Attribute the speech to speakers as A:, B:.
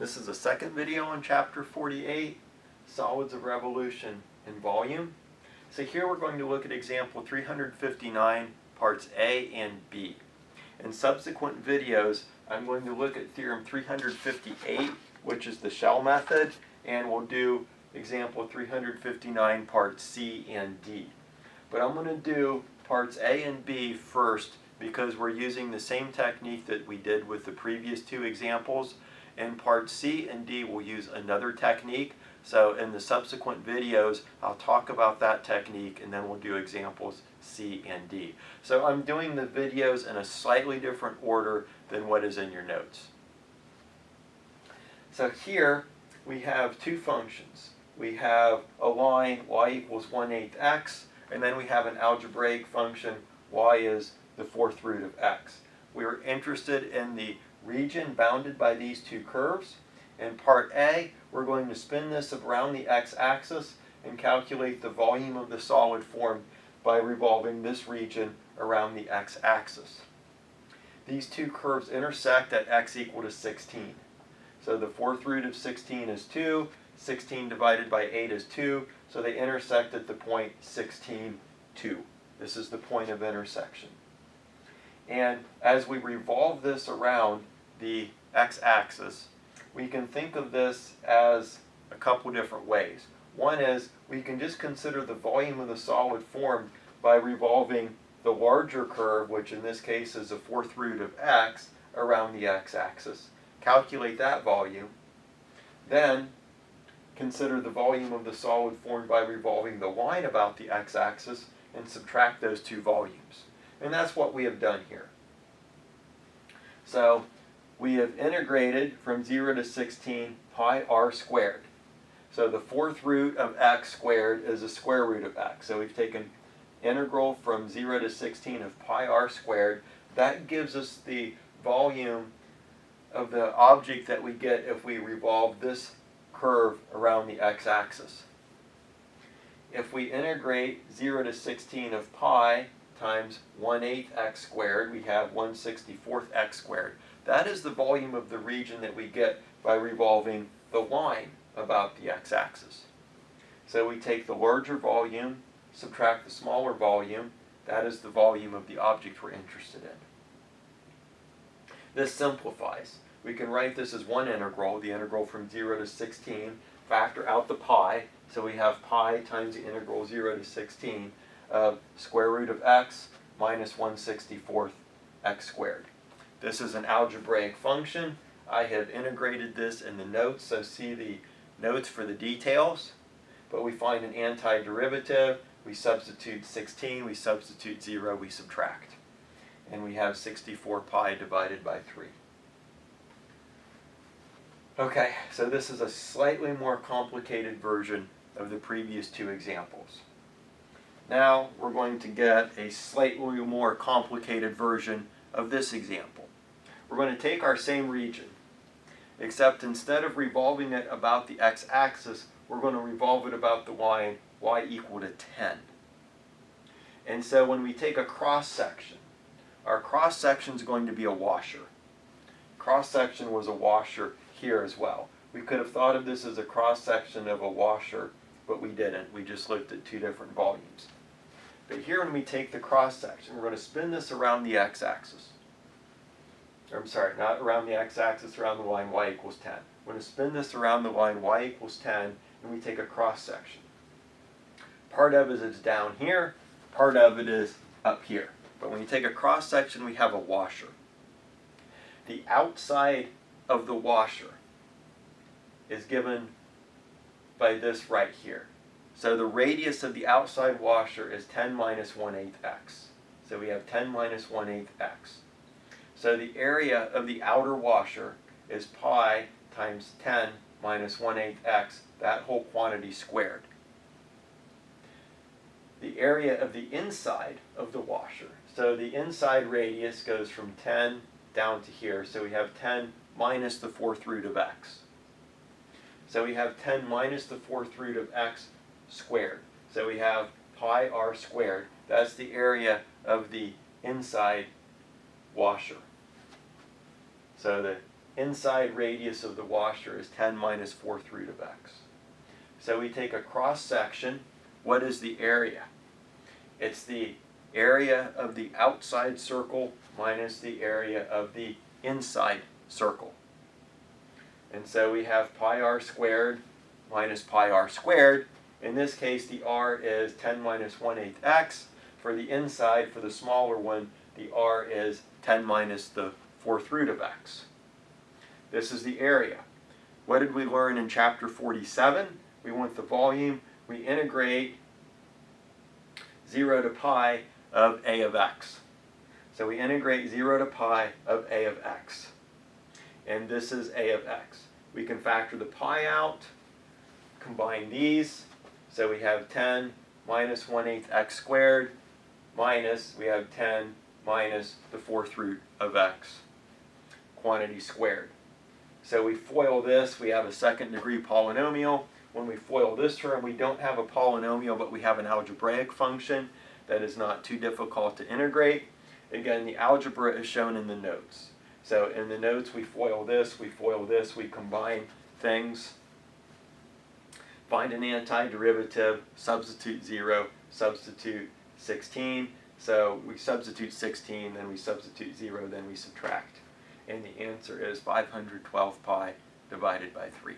A: This is the second video on chapter 48, Solids of Revolution in Volume. So here we're going to look at example 359, parts A and B. In subsequent videos, I'm going to look at theorem 358, which is the shell method, and we'll do example 359, parts C and D. But I'm going to do parts A and B first because we're using the same technique that we did with the previous two examples. In parts C and D, we'll use another technique. So in the subsequent videos, I'll talk about that technique and then we'll do examples C and D. So I'm doing the videos in a slightly different order than what is in your notes. So here we have two functions. We have a line y equals 1/8 x, and then we have an algebraic function y is the fourth root of x. We are interested in the region bounded by these two curves. In part A, we're going to spin this around the x-axis and calculate the volume of the solid formed by revolving this region around the x-axis. These two curves intersect at x equal to 16. So the fourth root of 16 is 2, 16 divided by 8 is 2, so they intersect at the point 16, 2. This is the point of intersection. And as we revolve this around the x-axis, we can think of this as a couple different ways. One is we can just consider the volume of the solid formed by revolving the larger curve, which in this case is the fourth root of x, around the x-axis. Calculate that volume. Then consider the volume of the solid formed by revolving the line about the x-axis and subtract those two volumes. And that's what we have done here. So we have integrated from 0 to 16 pi r squared. So the fourth root of x squared is the square root of x. So we've taken integral from 0 to 16 of pi r squared. That gives us the volume of the object that we get if we revolve this curve around the x-axis. If we integrate 0 to 16 of pi times 1/8 x squared, we have 1/64 x squared. That is the volume of the region that we get by revolving the line about the x-axis. So we take the larger volume, subtract the smaller volume. That is the volume of the object we're interested in. This simplifies. We can write this as one integral, the integral from 0 to 16, factor out the pi, so we have pi times the integral 0 to 16 of square root of x minus 1/64 x squared. This is an algebraic function. I have integrated this in the notes, so see the notes for the details. But we find an antiderivative, we substitute 16, we substitute 0, we subtract. And we have 64 pi divided by 3. Okay, so this is a slightly more complicated version of the previous two examples. Now we're going to get a slightly more complicated version of this example. We're going to take our same region, except instead of revolving it about the x-axis, we're going to revolve it about the line y equal to 10. And so when we take a cross-section, our cross-section is going to be a washer. Cross-section was a washer here as well. We could have thought of this as a cross-section of a washer, but we didn't. We just looked at two different volumes. But here when we take the cross-section, we're going to spin this around the x-axis. I'm sorry, not around the x-axis, around the line y equals 10. We're going to spin this around the line y equals 10, and we take a cross-section. Part of it is down here, part of it is up here. But when you take a cross-section, we have a washer. The outside of the washer is given by this right here. So the radius of the outside washer is 10 minus 1/8 x. So we have 10 minus 1/8 x. So the area of the outer washer is pi times 10 minus 1/8 x, that whole quantity squared. The area of the inside of the washer, so the inside radius goes from 10 down to here, so we have 10 minus the fourth root of x. So we have 10 minus the fourth root of x squared. So we have pi r squared. That's the area of the inside washer. So the inside radius of the washer is 10 minus 4th root of x. So we take a cross section. What is the area? It's the area of the outside circle minus the area of the inside circle. And so we have pi r squared minus pi r squared. In this case, the r is 10 minus 1/8 x. For the inside, for the smaller one, the r is 10 minus the 4th root of x. This is the area. What did we learn in chapter 47? We want the volume. We integrate 0 to pi of a of x. So we integrate 0 to pi of a of x. And this is a of x. We can factor the pi out, combine these. So we have 10 minus 1/8 x squared minus, we have 10 minus the 4th root of x, quantity squared. So we FOIL this, we have a second degree polynomial. When we FOIL this term, we don't have a polynomial, but we have an algebraic function that is not too difficult to integrate. Again, the algebra is shown in the notes. So in the notes, we FOIL this, we combine things. Find an antiderivative, substitute 0, substitute 16. So we substitute 16, then we substitute 0, then we subtract. And the answer is 512 pi divided by 3.